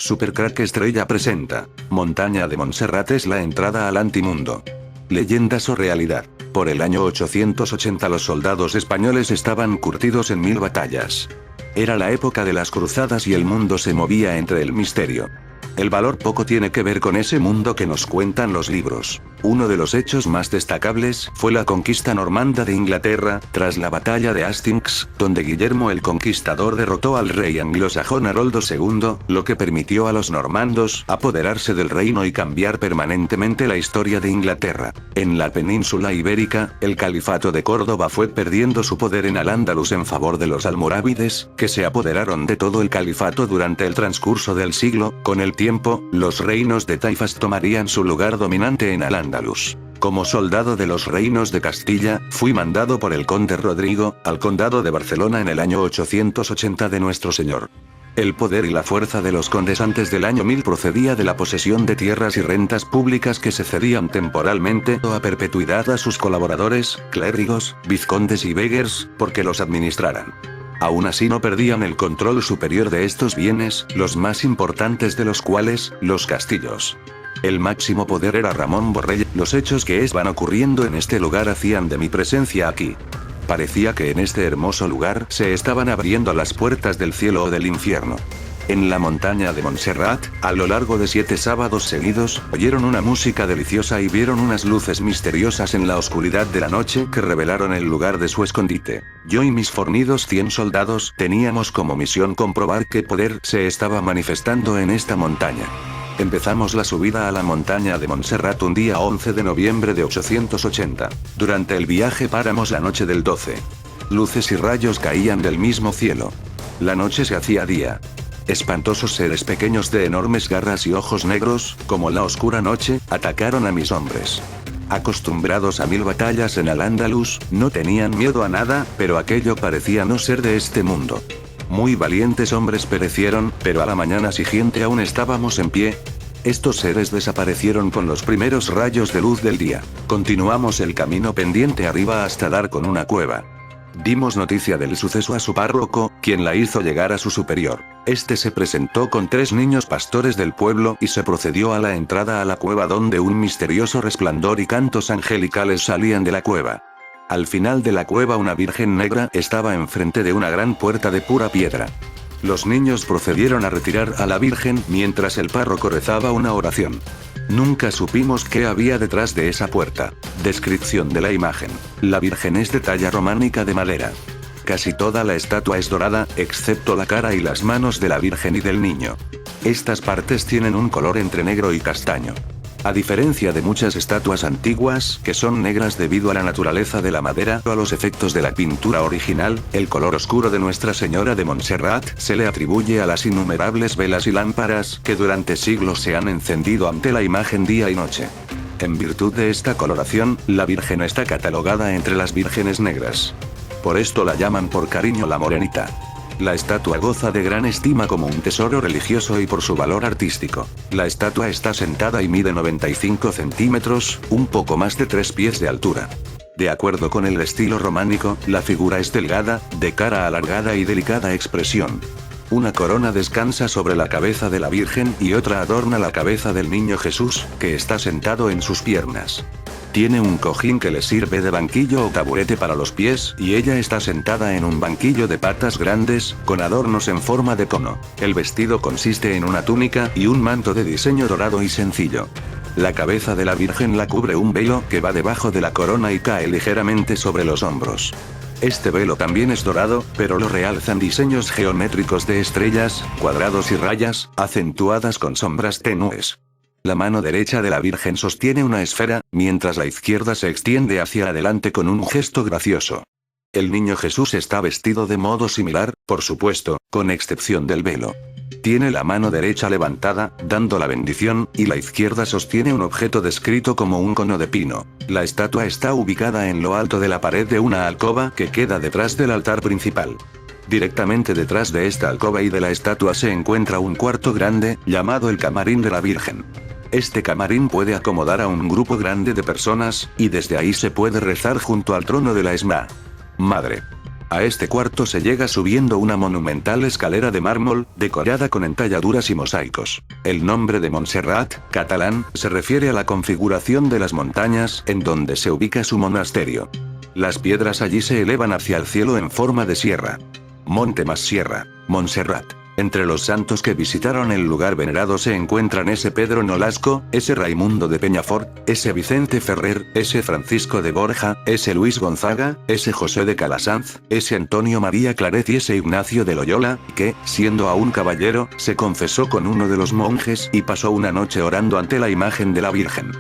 Supercrack Estrella presenta. Montaña de Montserrat es la entrada al antimundo. ¿Leyendas o realidad? Por el año 880 los soldados españoles estaban curtidos en 1000 batallas. Era la época de las cruzadas y el mundo se movía entre el misterio. El valor poco tiene que ver con ese mundo que nos cuentan los libros. Uno de los hechos más destacables fue la conquista normanda de Inglaterra, tras la batalla de Hastings, donde Guillermo el Conquistador derrotó al rey anglosajón Haroldo II, lo que permitió a los normandos apoderarse del reino y cambiar permanentemente la historia de Inglaterra. En la península ibérica, el califato de Córdoba fue perdiendo su poder en Al-Ándalus en favor de los almorávides, que se apoderaron de todo el califato durante el transcurso del siglo. Con el tiempo, los reinos de taifas tomarían su lugar dominante en Al-Ándalus. Como soldado de los reinos de Castilla, fui mandado por el conde Rodrigo, al condado de Barcelona en el año 880 de Nuestro Señor. El poder y la fuerza de los condes antes del año 1000 procedía de la posesión de tierras y rentas públicas que se cedían temporalmente o a perpetuidad a sus colaboradores, clérigos, vizcondes y beggers, porque los administraran. Aún así no perdían el control superior de estos bienes, los más importantes de los cuales, los castillos. El máximo poder era Ramón Borrell. Los hechos que van ocurriendo en este lugar hacían de mi presencia aquí. Parecía que en este hermoso lugar se estaban abriendo las puertas del cielo o del infierno. En la montaña de Montserrat, a lo largo de 7 sábados seguidos, oyeron una música deliciosa y vieron unas luces misteriosas en la oscuridad de la noche que revelaron el lugar de su escondite. Yo y mis fornidos 100 soldados teníamos como misión comprobar qué poder se estaba manifestando en esta montaña. Empezamos la subida a la montaña de Montserrat un día 11 de noviembre de 880. Durante el viaje paramos la noche del 12. Luces y rayos caían del mismo cielo. La noche se hacía día. Espantosos seres pequeños de enormes garras y ojos negros, como la oscura noche, atacaron a mis hombres. Acostumbrados a 1000 batallas en Al-Ándalus, no tenían miedo a nada, pero aquello parecía no ser de este mundo. Muy valientes hombres perecieron, pero a la mañana siguiente aún estábamos en pie. Estos seres desaparecieron con los primeros rayos de luz del día. Continuamos el camino pendiente arriba hasta dar con una cueva. Dimos noticia del suceso a su párroco, quien la hizo llegar a su superior. Este se presentó con 3 niños pastores del pueblo y se procedió a la entrada a la cueva, donde un misterioso resplandor y cantos angelicales salían de la cueva. Al final de la cueva una virgen negra estaba enfrente de una gran puerta de pura piedra. Los niños procedieron a retirar a la virgen mientras el párroco rezaba una oración. Nunca supimos qué había detrás de esa puerta. Descripción de la imagen. La virgen es de talla románica de madera. Casi toda la estatua es dorada, excepto la cara y las manos de la virgen y del niño. Estas partes tienen un color entre negro y castaño. A diferencia de muchas estatuas antiguas, que son negras debido a la naturaleza de la madera o a los efectos de la pintura original, el color oscuro de Nuestra Señora de Montserrat se le atribuye a las innumerables velas y lámparas que durante siglos se han encendido ante la imagen día y noche. En virtud de esta coloración, la Virgen está catalogada entre las vírgenes negras. Por esto la llaman por cariño la Morenita. La estatua goza de gran estima como un tesoro religioso y por su valor artístico. La estatua está sentada y mide 95 centímetros, un poco más de 3 pies de altura. De acuerdo con el estilo románico, la figura es delgada, de cara alargada y delicada expresión. Una corona descansa sobre la cabeza de la Virgen y otra adorna la cabeza del niño Jesús, que está sentado en sus piernas. Tiene un cojín que le sirve de banquillo o taburete para los pies, y ella está sentada en un banquillo de patas grandes, con adornos en forma de cono. El vestido consiste en una túnica y un manto de diseño dorado y sencillo. La cabeza de la Virgen la cubre un velo que va debajo de la corona y cae ligeramente sobre los hombros. Este velo también es dorado, pero lo realzan diseños geométricos de estrellas, cuadrados y rayas, acentuadas con sombras tenues. La mano derecha de la Virgen sostiene una esfera, mientras la izquierda se extiende hacia adelante con un gesto gracioso. El niño Jesús está vestido de modo similar, por supuesto, con excepción del velo. Tiene la mano derecha levantada, dando la bendición, y la izquierda sostiene un objeto descrito como un cono de pino. La estatua está ubicada en lo alto de la pared de una alcoba que queda detrás del altar principal. Directamente detrás de esta alcoba y de la estatua se encuentra un cuarto grande, llamado el camarín de la Virgen. Este camarín puede acomodar a un grupo grande de personas, y desde ahí se puede rezar junto al trono de la Esma Madre. A este cuarto se llega subiendo una monumental escalera de mármol, decorada con entalladuras y mosaicos. El nombre de Montserrat, catalán, se refiere a la configuración de las montañas en donde se ubica su monasterio. Las piedras allí se elevan hacia el cielo en forma de sierra. Monte más sierra, Montserrat. Entre los santos que visitaron el lugar venerado se encuentran ese Pedro Nolasco, ese Raimundo de Peñafort, ese Vicente Ferrer, ese Francisco de Borja, ese Luis Gonzaga, ese José de Calasanz, ese Antonio María Claret y ese Ignacio de Loyola, que, siendo aún caballero, se confesó con uno de los monjes y pasó una noche orando ante la imagen de la Virgen.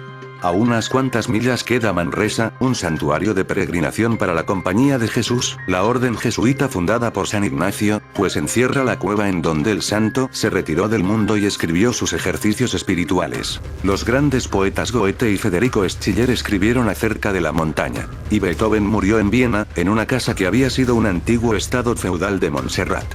A unas cuantas millas queda Manresa, un santuario de peregrinación para la Compañía de Jesús, la orden jesuita fundada por San Ignacio, pues encierra la cueva en donde el santo se retiró del mundo y escribió sus ejercicios espirituales. Los grandes poetas Goethe y Federico Schiller escribieron acerca de la montaña, y Beethoven murió en Viena, en una casa que había sido un antiguo estado feudal de Montserrat.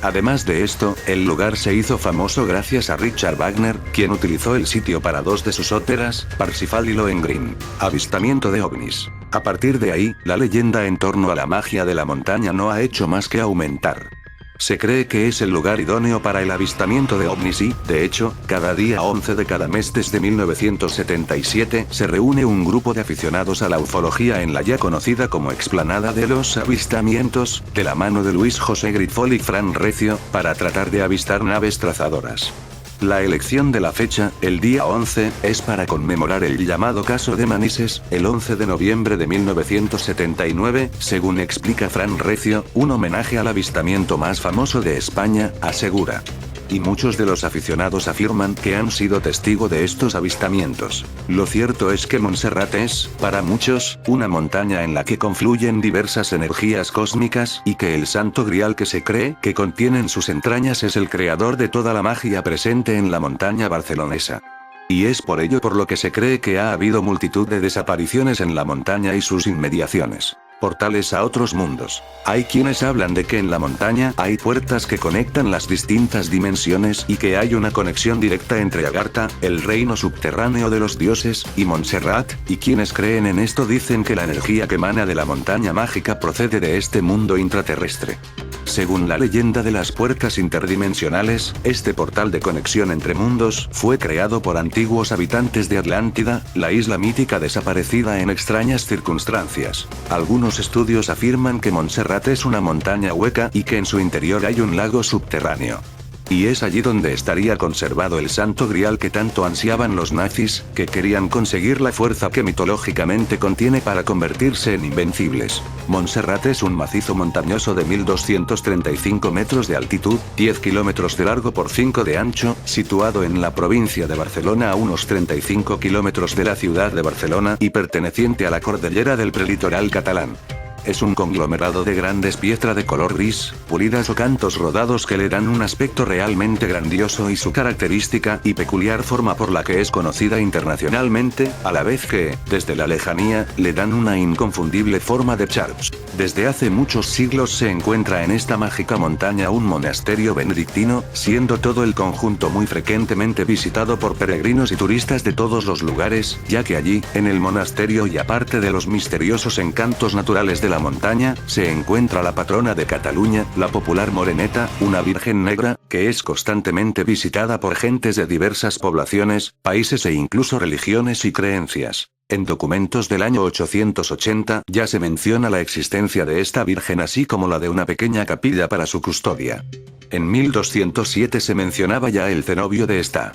Además de esto, el lugar se hizo famoso gracias a Richard Wagner, quien utilizó el sitio para dos de sus óperas, Parsifal y Lohengrin. Avistamiento de ovnis. A partir de ahí, la leyenda en torno a la magia de la montaña no ha hecho más que aumentar. Se cree que es el lugar idóneo para el avistamiento de ovnis y, de hecho, cada día 11 de cada mes desde 1977 se reúne un grupo de aficionados a la ufología en la ya conocida como Explanada de los Avistamientos, de la mano de Luis José Grifol y Fran Recio, para tratar de avistar naves trazadoras. La elección de la fecha, el día 11, es para conmemorar el llamado caso de Manises, el 11 de noviembre de 1979, según explica Fran Recio, un homenaje al avistamiento más famoso de España, asegura. Y muchos de los aficionados afirman que han sido testigo de estos avistamientos. Lo cierto es que Montserrat es, para muchos, una montaña en la que confluyen diversas energías cósmicas y que el santo grial que se cree que contiene en sus entrañas es el creador de toda la magia presente en la montaña barcelonesa. Y es por ello por lo que se cree que ha habido multitud de desapariciones en la montaña y sus inmediaciones. Portales a otros mundos. Hay quienes hablan de que en la montaña hay puertas que conectan las distintas dimensiones y que hay una conexión directa entre Agartha, el reino subterráneo de los dioses, y Montserrat, y quienes creen en esto dicen que la energía que emana de la montaña mágica procede de este mundo intraterrestre. Según la leyenda de las puertas interdimensionales, este portal de conexión entre mundos fue creado por antiguos habitantes de Atlántida, la isla mítica desaparecida en extrañas circunstancias. Algunos estudios afirman que Montserrat es una montaña hueca y que en su interior hay un lago subterráneo. Y es allí donde estaría conservado el santo grial que tanto ansiaban los nazis, que querían conseguir la fuerza que mitológicamente contiene para convertirse en invencibles. Montserrat es un macizo montañoso de 1235 metros de altitud, 10 kilómetros de largo por 5 de ancho, situado en la provincia de Barcelona a unos 35 kilómetros de la ciudad de Barcelona y perteneciente a la cordillera del prelitoral catalán. Es un conglomerado de grandes piedras de color gris, pulidas o cantos rodados que le dan un aspecto realmente grandioso y su característica y peculiar forma por la que es conocida internacionalmente, a la vez que, desde la lejanía, le dan una inconfundible forma de charps. Desde hace muchos siglos se encuentra en esta mágica montaña un monasterio benedictino, siendo todo el conjunto muy frecuentemente visitado por peregrinos y turistas de todos los lugares, ya que allí, en el monasterio y aparte de los misteriosos encantos naturales de la montaña, se encuentra la patrona de Cataluña, la popular Moreneta, una virgen negra, que es constantemente visitada por gentes de diversas poblaciones, países e incluso religiones y creencias. En documentos del año 880 ya se menciona la existencia de esta virgen así como la de una pequeña capilla para su custodia. En 1207 se mencionaba ya el cenobio de esta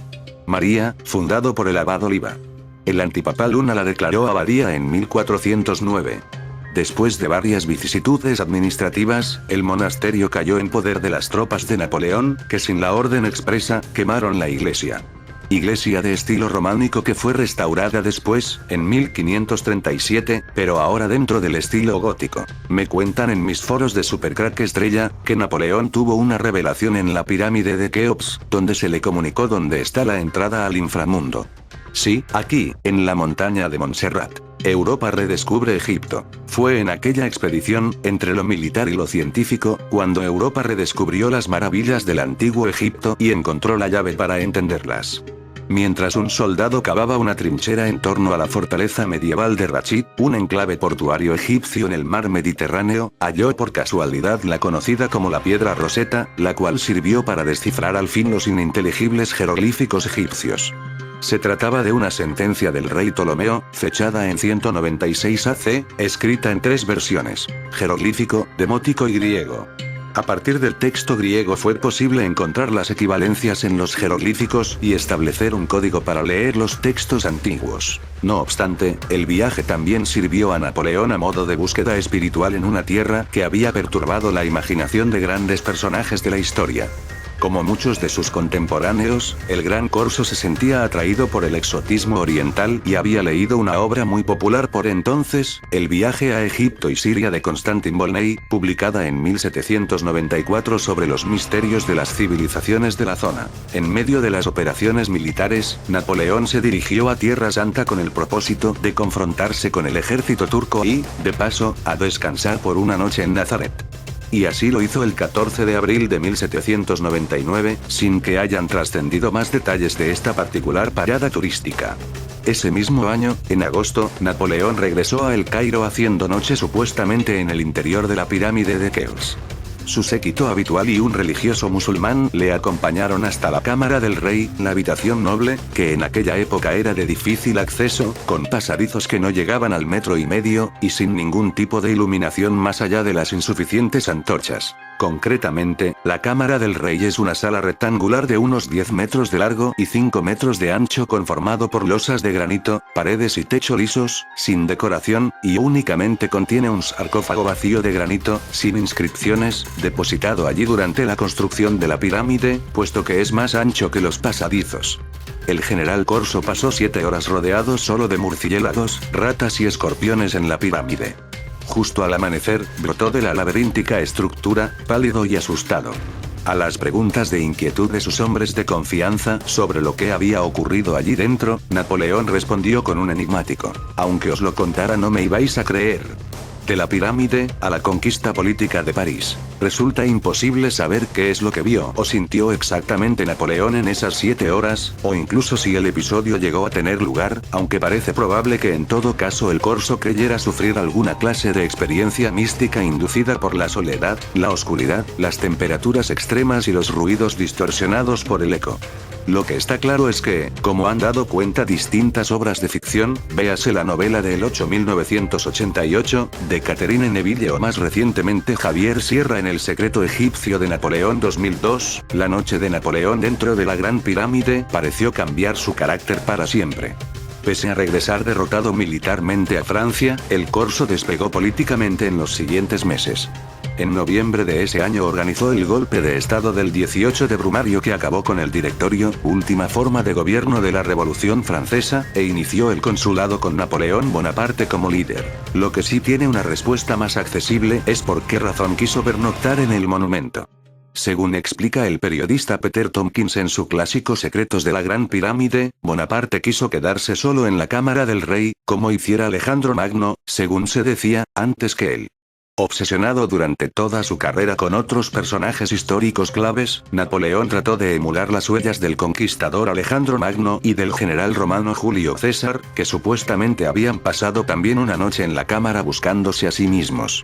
María, fundado por el abad Oliva. El antipapa Luna la declaró abadía en 1409. Después de varias vicisitudes administrativas, el monasterio cayó en poder de las tropas de Napoleón, que sin la orden expresa, quemaron la iglesia. Iglesia de estilo románico que fue restaurada después, en 1537, pero ahora dentro del estilo gótico. Me cuentan en mis foros de Supercrack Estrella, que Napoleón tuvo una revelación en la pirámide de Keops, donde se le comunicó dónde está la entrada al inframundo. Sí, aquí, en la montaña de Montserrat. Europa redescubre Egipto. Fue en aquella expedición, entre lo militar y lo científico, cuando Europa redescubrió las maravillas del antiguo Egipto y encontró la llave para entenderlas. Mientras un soldado cavaba una trinchera en torno a la fortaleza medieval de Rachid, un enclave portuario egipcio en el mar Mediterráneo, halló por casualidad la conocida como la piedra Rosetta, la cual sirvió para descifrar al fin los ininteligibles jeroglíficos egipcios. Se trataba de una sentencia del rey Ptolomeo, fechada en 196 AC, escrita en 3 versiones: jeroglífico, demótico y griego. A partir del texto griego fue posible encontrar las equivalencias en los jeroglíficos y establecer un código para leer los textos antiguos. No obstante, el viaje también sirvió a Napoleón a modo de búsqueda espiritual en una tierra que había perturbado la imaginación de grandes personajes de la historia. Como muchos de sus contemporáneos, el gran corso se sentía atraído por el exotismo oriental y había leído una obra muy popular por entonces, El viaje a Egipto y Siria de Constantin Volney, publicada en 1794 sobre los misterios de las civilizaciones de la zona. En medio de las operaciones militares, Napoleón se dirigió a Tierra Santa con el propósito de confrontarse con el ejército turco y, de paso, a descansar por una noche en Nazaret. Y así lo hizo el 14 de abril de 1799, sin que hayan trascendido más detalles de esta particular parada turística. Ese mismo año, en agosto, Napoleón regresó a El Cairo haciendo noche supuestamente en el interior de la pirámide de Keops. Su séquito habitual y un religioso musulmán le acompañaron hasta la cámara del rey, la habitación noble, que en aquella época era de difícil acceso, con pasadizos que no llegaban al 1,5 metros, y sin ningún tipo de iluminación más allá de las insuficientes antorchas. Concretamente, la cámara del rey es una sala rectangular de unos 10 metros de largo y 5 metros de ancho conformado por losas de granito, paredes y techo lisos, sin decoración, y únicamente contiene un sarcófago vacío de granito, sin inscripciones, depositado allí durante la construcción de la pirámide, puesto que es más ancho que los pasadizos. El general Corso pasó 7 horas rodeado solo de murciélagos, ratas y escorpiones en la pirámide. Justo al amanecer, brotó de la laberíntica estructura, pálido y asustado. A las preguntas de inquietud de sus hombres de confianza sobre lo que había ocurrido allí dentro, Napoleón respondió con un enigmático: aunque os lo contara no me ibais a creer. De la pirámide, a la conquista política de París. Resulta imposible saber qué es lo que vio o sintió exactamente Napoleón en esas 7 horas, o incluso si el episodio llegó a tener lugar, aunque parece probable que en todo caso el corso creyera sufrir alguna clase de experiencia mística inducida por la soledad, la oscuridad, las temperaturas extremas y los ruidos distorsionados por el eco. Lo que está claro es que, como han dado cuenta distintas obras de ficción, véase la novela del 1988, de Catherine Neville o más recientemente Javier Sierra en El secreto egipcio de Napoleón 2002, la noche de Napoleón dentro de la Gran Pirámide pareció cambiar su carácter para siempre. Pese a regresar derrotado militarmente a Francia, el corso despegó políticamente en los siguientes meses. En noviembre de ese año organizó el golpe de estado del 18 de Brumario que acabó con el Directorio, última forma de gobierno de la Revolución Francesa, e inició el consulado con Napoleón Bonaparte como líder. Lo que sí tiene una respuesta más accesible es por qué razón quiso pernoctar en el monumento. Según explica el periodista Peter Tompkins en su clásico Secretos de la Gran Pirámide, Bonaparte quiso quedarse solo en la cámara del rey, como hiciera Alejandro Magno, según se decía, antes que él. Obsesionado durante toda su carrera con otros personajes históricos claves, Napoleón trató de emular las huellas del conquistador Alejandro Magno y del general romano Julio César, que supuestamente habían pasado también una noche en la cámara buscándose a sí mismos.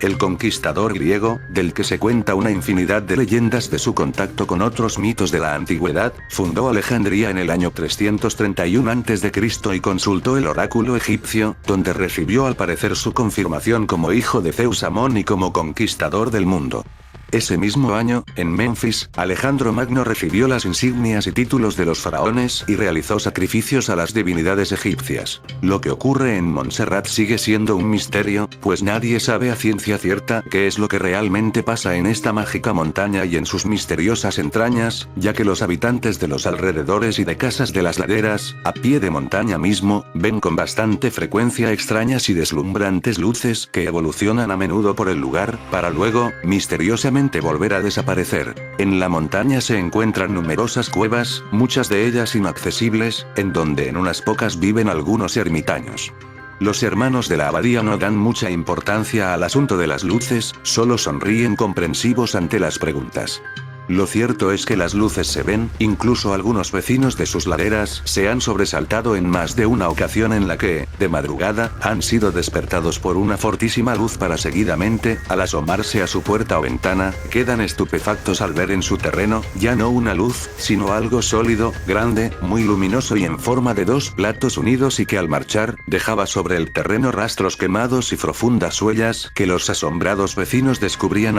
El conquistador griego, del que se cuenta una infinidad de leyendas de su contacto con otros mitos de la antigüedad, fundó Alejandría en el año 331 a.C. y consultó el oráculo egipcio, donde recibió al parecer su confirmación como hijo de Zeus Amón y como conquistador del mundo. Ese mismo año, en Memphis, Alejandro Magno recibió las insignias y títulos de los faraones y realizó sacrificios a las divinidades egipcias. Lo que ocurre en Montserrat sigue siendo un misterio, pues nadie sabe a ciencia cierta qué es lo que realmente pasa en esta mágica montaña y en sus misteriosas entrañas, ya que los habitantes de los alrededores y de casas de las laderas, a pie de montaña mismo, ven con bastante frecuencia extrañas y deslumbrantes luces que evolucionan a menudo por el lugar, para luego, misteriosamente volver a desaparecer. En la montaña se encuentran numerosas cuevas, muchas de ellas inaccesibles, en donde en unas pocas viven algunos ermitaños. Los hermanos de la abadía no dan mucha importancia al asunto de las luces, solo sonríen comprensivos ante las preguntas. Lo cierto es que las luces se ven, incluso algunos vecinos de sus laderas se han sobresaltado en más de una ocasión en la que, de madrugada, han sido despertados por una fortísima luz para seguidamente, al asomarse a su puerta o ventana, quedan estupefactos al ver en su terreno, ya no una luz, sino algo sólido, grande, muy luminoso y en forma de dos platos unidos y que al marchar, dejaba sobre el terreno rastros quemados y profundas huellas que los asombrados vecinos descubren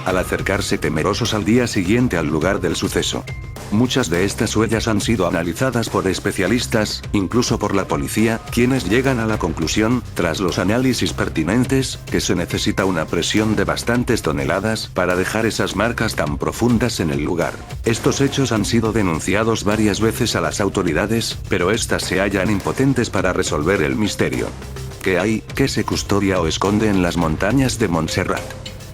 al acercarse temerosos al día siguiente al lugar del suceso. Muchas de estas huellas han sido analizadas por especialistas, incluso por la policía, quienes llegan a la conclusión, tras los análisis pertinentes, que se necesita una presión de bastantes toneladas para dejar esas marcas tan profundas en el lugar. Estos hechos han sido denunciados varias veces a las autoridades, pero estas se hallan impotentes para resolver el misterio. ¿Qué hay, qué se custodia o esconde en las montañas de Montserrat?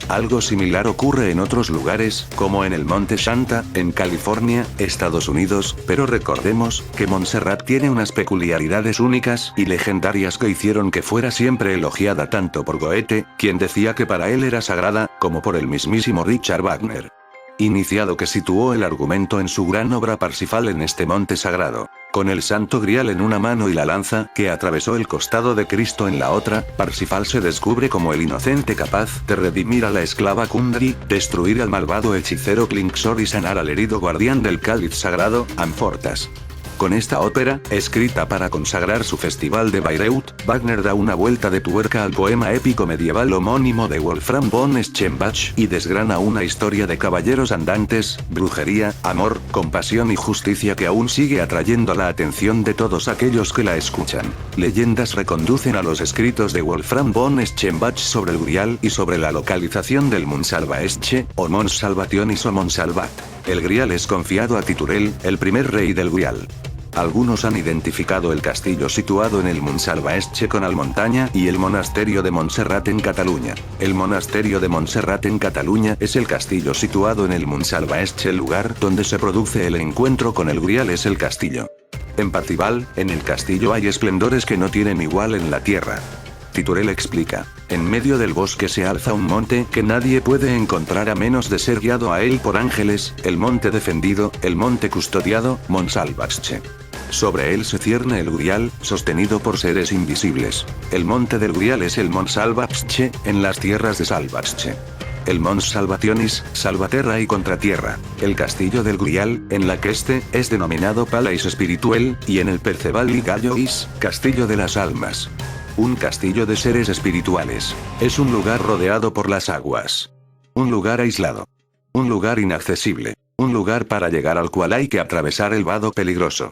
Algo similar ocurre en otros lugares, como en el Monte Shanta, en California, Estados Unidos, pero recordemos que Montserrat tiene unas peculiaridades únicas y legendarias que hicieron que fuera siempre elogiada tanto por Goethe, quien decía que para él era sagrada, como por el mismísimo Richard Wagner. Iniciado que situó el argumento en su gran obra Parsifal en este monte sagrado. Con el Santo Grial en una mano y la lanza que atravesó el costado de Cristo en la otra, Parsifal se descubre como el inocente capaz de redimir a la esclava Kundry, destruir al malvado hechicero Klingsor y sanar al herido guardián del cáliz sagrado, Amfortas. Con esta ópera, escrita para consagrar su festival de Bayreuth, Wagner da una vuelta de tuerca al poema épico medieval homónimo de Wolfram von Schembach y desgrana una historia de caballeros andantes, brujería, amor, compasión y justicia que aún sigue atrayendo la atención de todos aquellos que la escuchan. Leyendas reconducen a los escritos de Wolfram von Schembach sobre el Grial y sobre la localización del Montsalvaesche, o Mons Salvationis o Montsalvat. El Grial es confiado a Titurel, el primer rey del Grial. Algunos han identificado el castillo situado en el Montsalvaesche con Almontaña y el monasterio de Montserrat en Cataluña. El monasterio de Montserrat en Cataluña es el castillo situado en el Montsalvaesche. El lugar donde se produce el encuentro con el Grial es el castillo. En Parsifal, en el castillo hay esplendores que no tienen igual en la tierra. Titurel explica: en medio del bosque se alza un monte que nadie puede encontrar a menos de ser guiado a él por ángeles, el monte defendido, el monte custodiado, Montsalvaesche. Sobre él se cierne el Grial, sostenido por seres invisibles. El monte del Grial es el Montsalvaesche, en las tierras de Salvaesche. El Mons Salvationis, Salvaterra y Contratierra. El castillo del Grial, en la que este es denominado Palais Spirituel, y en el Perceval y Gallois, castillo de las almas. Un castillo de seres espirituales. Es un lugar rodeado por las aguas. Un lugar aislado. Un lugar inaccesible. Un lugar para llegar al cual hay que atravesar el vado peligroso.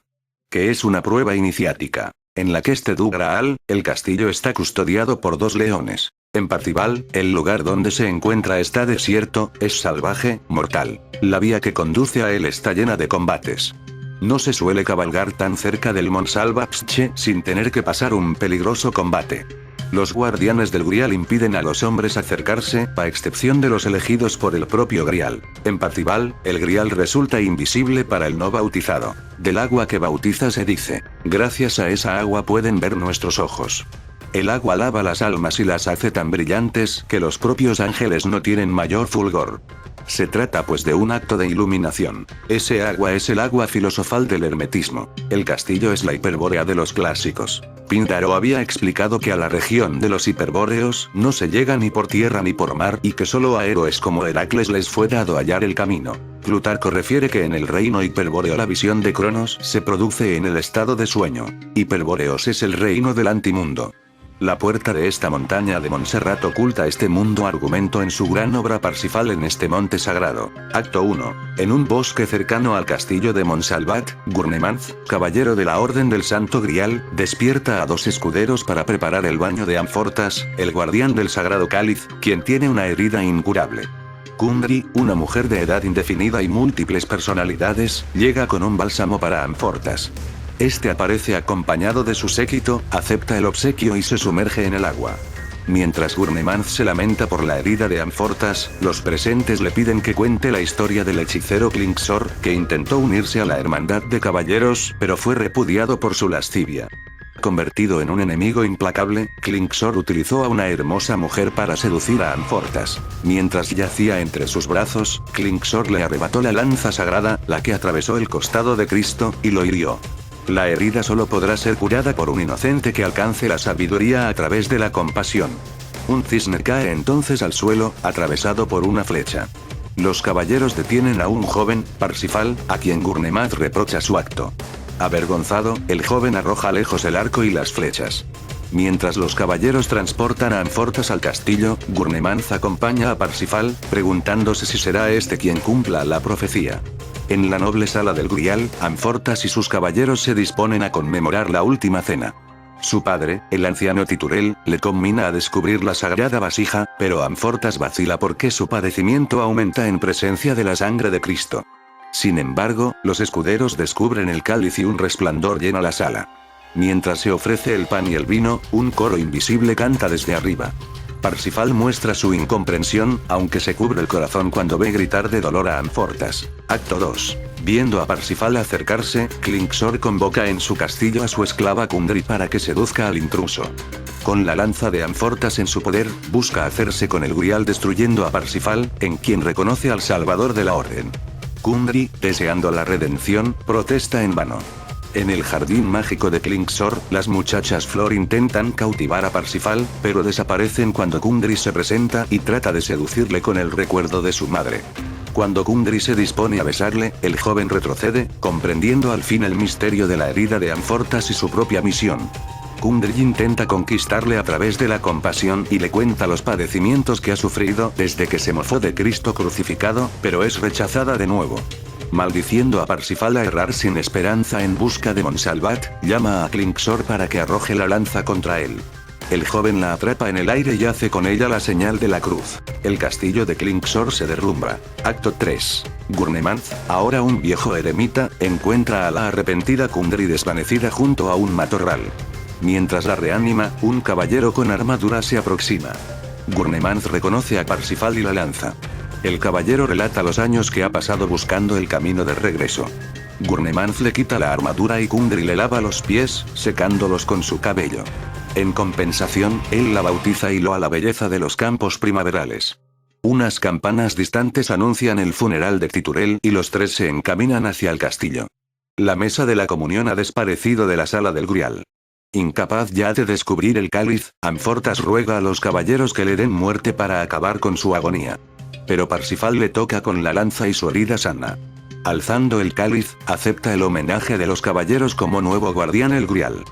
Que es una prueba iniciática. En la que este du Graal, el castillo está custodiado por dos leones. En Parsifal, el lugar donde se encuentra está desierto, es salvaje, mortal. La vía que conduce a él está llena de combates. No se suele cabalgar tan cerca del Montsalvaesche sin tener que pasar un peligroso combate. Los guardianes del Grial impiden a los hombres acercarse, a excepción de los elegidos por el propio Grial. En Parsifal, el Grial resulta invisible para el no bautizado. Del agua que bautiza se dice: gracias a esa agua pueden ver nuestros ojos. El agua lava las almas y las hace tan brillantes que los propios ángeles no tienen mayor fulgor. Se trata pues de un acto de iluminación. Ese agua es el agua filosofal del hermetismo. El castillo es la hiperbórea de los clásicos. Píndaro había explicado que a la región de los hiperbóreos no se llega ni por tierra ni por mar y que solo a héroes como Heracles les fue dado hallar el camino. Plutarco refiere que en el reino hiperbóreo la visión de Cronos se produce en el estado de sueño. Hiperbóreos es el reino del antimundo. La puerta de esta montaña de Montserrat oculta este mundo, argumento en su gran obra Parsifal en este monte sagrado. Acto 1. En un bosque cercano al castillo de Montsalvat, Gurnemanz, caballero de la Orden del Santo Grial, despierta a dos escuderos para preparar el baño de Amfortas, el guardián del sagrado cáliz, quien tiene una herida incurable. Kundry, una mujer de edad indefinida y múltiples personalidades, llega con un bálsamo para Amfortas. Este aparece acompañado de su séquito, acepta el obsequio y se sumerge en el agua. Mientras Gurnemanz se lamenta por la herida de Amfortas, los presentes le piden que cuente la historia del hechicero Klingsor, que intentó unirse a la hermandad de caballeros, pero fue repudiado por su lascivia. Convertido en un enemigo implacable, Klingsor utilizó a una hermosa mujer para seducir a Amfortas. Mientras yacía entre sus brazos, Klingsor le arrebató la lanza sagrada, la que atravesó el costado de Cristo, y lo hirió. La herida solo podrá ser curada por un inocente que alcance la sabiduría a través de la compasión. Un cisne cae entonces al suelo, atravesado por una flecha. Los caballeros detienen a un joven, Parsifal, a quien Gurnemanz reprocha su acto. Avergonzado, el joven arroja lejos el arco y las flechas. Mientras los caballeros transportan a Amfortas al castillo, Gurnemanz acompaña a Parsifal, preguntándose si será este quien cumpla la profecía. En la noble sala del Grial, Amfortas y sus caballeros se disponen a conmemorar la última cena. Su padre, el anciano Titurel, le commina a descubrir la sagrada vasija, pero Amfortas vacila porque su padecimiento aumenta en presencia de la sangre de Cristo. Sin embargo, los escuderos descubren el cáliz y un resplandor llena la sala. Mientras se ofrece el pan y el vino, un coro invisible canta desde arriba. Parsifal muestra su incomprensión, aunque se cubre el corazón cuando ve gritar de dolor a Amfortas. Acto 2. Viendo a Parsifal acercarse, Klingsor convoca en su castillo a su esclava Kundry para que seduzca al intruso. Con la lanza de Amfortas en su poder, busca hacerse con el Grial destruyendo a Parsifal, en quien reconoce al salvador de la orden. Kundry, deseando la redención, protesta en vano. En el jardín mágico de Klingsor, las muchachas Flor intentan cautivar a Parsifal, pero desaparecen cuando Kundry se presenta y trata de seducirle con el recuerdo de su madre. Cuando Kundry se dispone a besarle, el joven retrocede, comprendiendo al fin el misterio de la herida de Amfortas y su propia misión. Kundry intenta conquistarle a través de la compasión y le cuenta los padecimientos que ha sufrido desde que se mofó de Cristo crucificado, pero es rechazada de nuevo. Maldiciendo a Parsifal a errar sin esperanza en busca de Monsalvat, llama a Klingsor para que arroje la lanza contra él. El joven la atrapa en el aire y hace con ella la señal de la cruz. El castillo de Klingsor se derrumba. Acto 3. Gurnemanz, ahora un viejo eremita, encuentra a la arrepentida Kundry desvanecida junto a un matorral. Mientras la reanima, un caballero con armadura se aproxima. Gurnemanz reconoce a Parsifal y la lanza. El caballero relata los años que ha pasado buscando el camino de regreso. Gurnemanz le quita la armadura y Kundry le lava los pies, secándolos con su cabello. En compensación, él la bautiza y loa la belleza de los campos primaverales. Unas campanas distantes anuncian el funeral de Titurel y los tres se encaminan hacia el castillo. La mesa de la comunión ha desaparecido de la sala del Grial. Incapaz ya de descubrir el cáliz, Amfortas ruega a los caballeros que le den muerte para acabar con su agonía. Pero Parsifal le toca con la lanza y su herida sana. Alzando el cáliz, acepta el homenaje de los caballeros como nuevo guardián el Grial.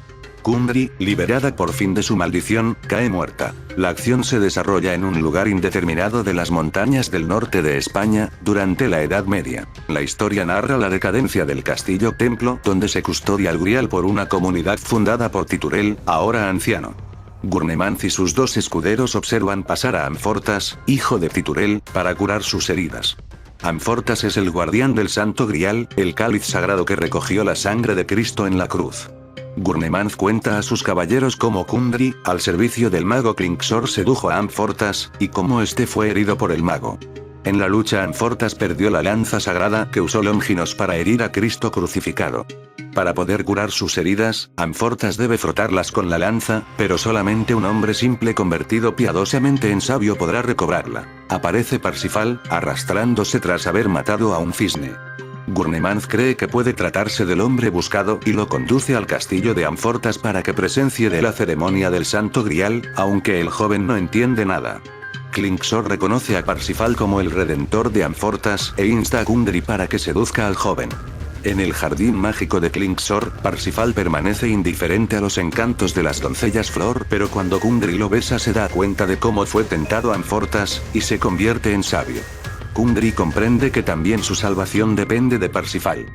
Kundry, liberada por fin de su maldición, cae muerta. La acción se desarrolla en un lugar indeterminado de las montañas del norte de España, durante la Edad Media. La historia narra la decadencia del castillo-templo, donde se custodia el Grial por una comunidad fundada por Titurel, ahora anciano. Gurnemanz y sus dos escuderos observan pasar a Amfortas, hijo de Titurel, para curar sus heridas. Amfortas es el guardián del Santo Grial, el cáliz sagrado que recogió la sangre de Cristo en la cruz. Gurnemanz cuenta a sus caballeros cómo Kundry, al servicio del mago Klingsor, sedujo a Amfortas, y cómo este fue herido por el mago. En la lucha Amfortas perdió la lanza sagrada que usó Longinos para herir a Cristo crucificado. Para poder curar sus heridas, Amfortas debe frotarlas con la lanza, pero solamente un hombre simple convertido piadosamente en sabio podrá recobrarla. Aparece Parsifal, arrastrándose tras haber matado a un cisne. Gurnemanz cree que puede tratarse del hombre buscado y lo conduce al castillo de Amfortas para que presencie de la ceremonia del Santo Grial, aunque el joven no entiende nada. Klingsor reconoce a Parsifal como el redentor de Amfortas e insta a Kundry para que seduzca al joven. En el jardín mágico de Klingsor, Parsifal permanece indiferente a los encantos de las doncellas Flor, pero cuando Kundry lo besa se da cuenta de cómo fue tentado Amfortas, y se convierte en sabio. Kundry comprende que también su salvación depende de Parsifal.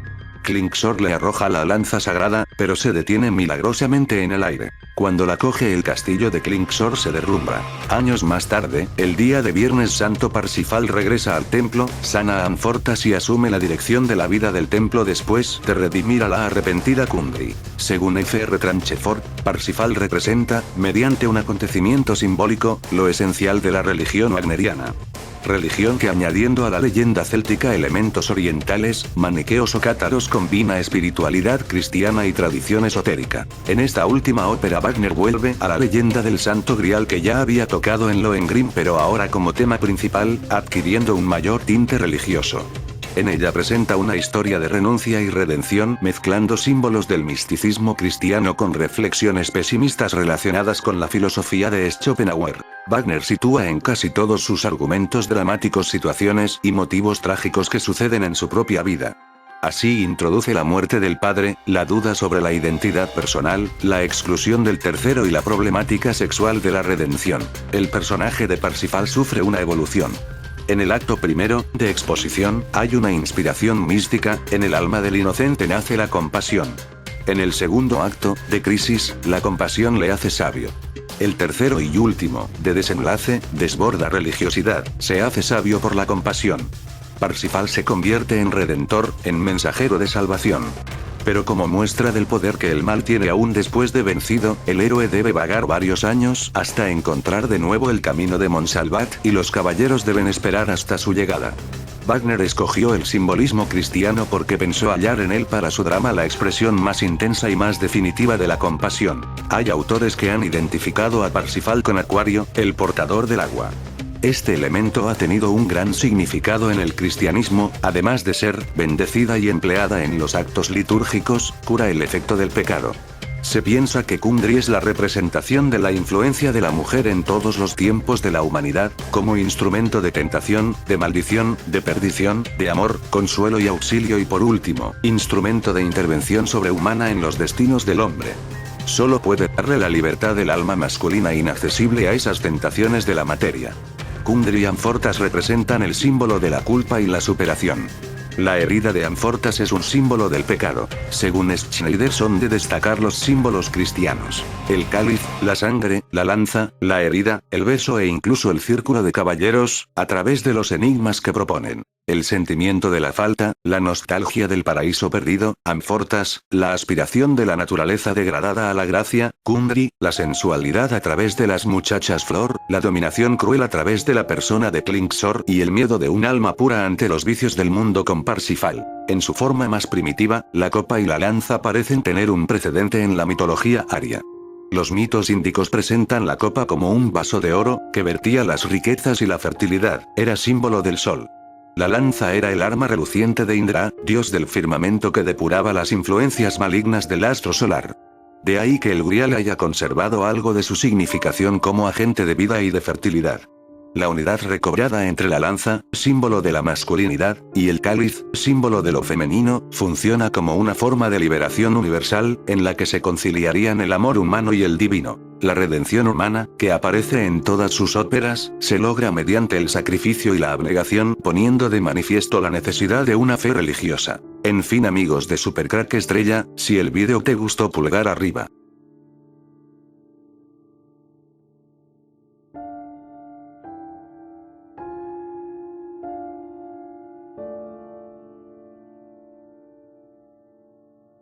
Klingsor le arroja la lanza sagrada, pero se detiene milagrosamente en el aire. Cuando la coge el castillo de Klingsor se derrumba. Años más tarde, el día de Viernes Santo Parsifal regresa al templo, sana a Amfortas y asume la dirección de la vida del templo después de redimir a la arrepentida Kundry. Según F.R. Tranchefort, Parsifal representa, mediante un acontecimiento simbólico, lo esencial de la religión wagneriana. religión que añadiendo a la leyenda céltica elementos orientales, maniqueos o cátaros combina espiritualidad cristiana y tradición esotérica. En esta última ópera Wagner vuelve a la leyenda del Santo Grial que ya había tocado en Lohengrin pero ahora como tema principal, adquiriendo un mayor tinte religioso. En ella presenta una historia de renuncia y redención mezclando símbolos del misticismo cristiano con reflexiones pesimistas relacionadas con la filosofía de Schopenhauer. Wagner sitúa en casi todos sus argumentos dramáticos situaciones y motivos trágicos que suceden en su propia vida. Así introduce la muerte del padre, la duda sobre la identidad personal, la exclusión del tercero y la problemática sexual de la redención. El personaje de Parsifal sufre una evolución. En el acto primero, de exposición, hay una inspiración mística, en el alma del inocente nace la compasión. En el segundo acto, de crisis, la compasión le hace sabio. El tercero y último, de desenlace, desborda religiosidad, se hace sabio por la compasión. Parsifal se convierte en redentor, en mensajero de salvación. Pero como muestra del poder que el mal tiene aún después de vencido, el héroe debe vagar varios años hasta encontrar de nuevo el camino de Montsalvat y los caballeros deben esperar hasta su llegada. Wagner escogió el simbolismo cristiano porque pensó hallar en él para su drama la expresión más intensa y más definitiva de la compasión. Hay autores que han identificado a Parsifal con Acuario, el portador del agua. Este elemento ha tenido un gran significado en el cristianismo, además de ser bendecida y empleada en los actos litúrgicos, cura el efecto del pecado. Se piensa que Kundry es la representación de la influencia de la mujer en todos los tiempos de la humanidad, como instrumento de tentación, de maldición, de perdición, de amor, consuelo y auxilio y por último, instrumento de intervención sobrehumana en los destinos del hombre. Solo puede darle la libertad del alma masculina inaccesible a esas tentaciones de la materia. Kundry y Amfortas representan el símbolo de la culpa y la superación. La herida de Amfortas es un símbolo del pecado. Según Schneider son de destacar los símbolos cristianos: el cáliz, la sangre, la lanza, la herida, el beso e incluso el círculo de caballeros, a través de los enigmas que proponen. El sentimiento de la falta, la nostalgia del paraíso perdido, Amfortas, la aspiración de la naturaleza degradada a la gracia, Kundry, la sensualidad a través de las muchachas flor, la dominación cruel a través de la persona de Klingsor y el miedo de un alma pura ante los vicios del mundo con Parsifal. En su forma más primitiva, la copa y la lanza parecen tener un precedente en la mitología aria. Los mitos índicos presentan la copa como un vaso de oro, que vertía las riquezas y la fertilidad, era símbolo del sol. La lanza era el arma reluciente de Indra, dios del firmamento que depuraba las influencias malignas del astro solar. De ahí que el Grial haya conservado algo de su significación como agente de vida y de fertilidad. La unidad recobrada entre la lanza, símbolo de la masculinidad, y el cáliz, símbolo de lo femenino, funciona como una forma de liberación universal, en la que se conciliarían el amor humano y el divino. La redención humana, que aparece en todas sus óperas, se logra mediante el sacrificio y la abnegación, poniendo de manifiesto la necesidad de una fe religiosa. En fin amigos de Supercrack Estrella, si el vídeo te gustó pulgar arriba.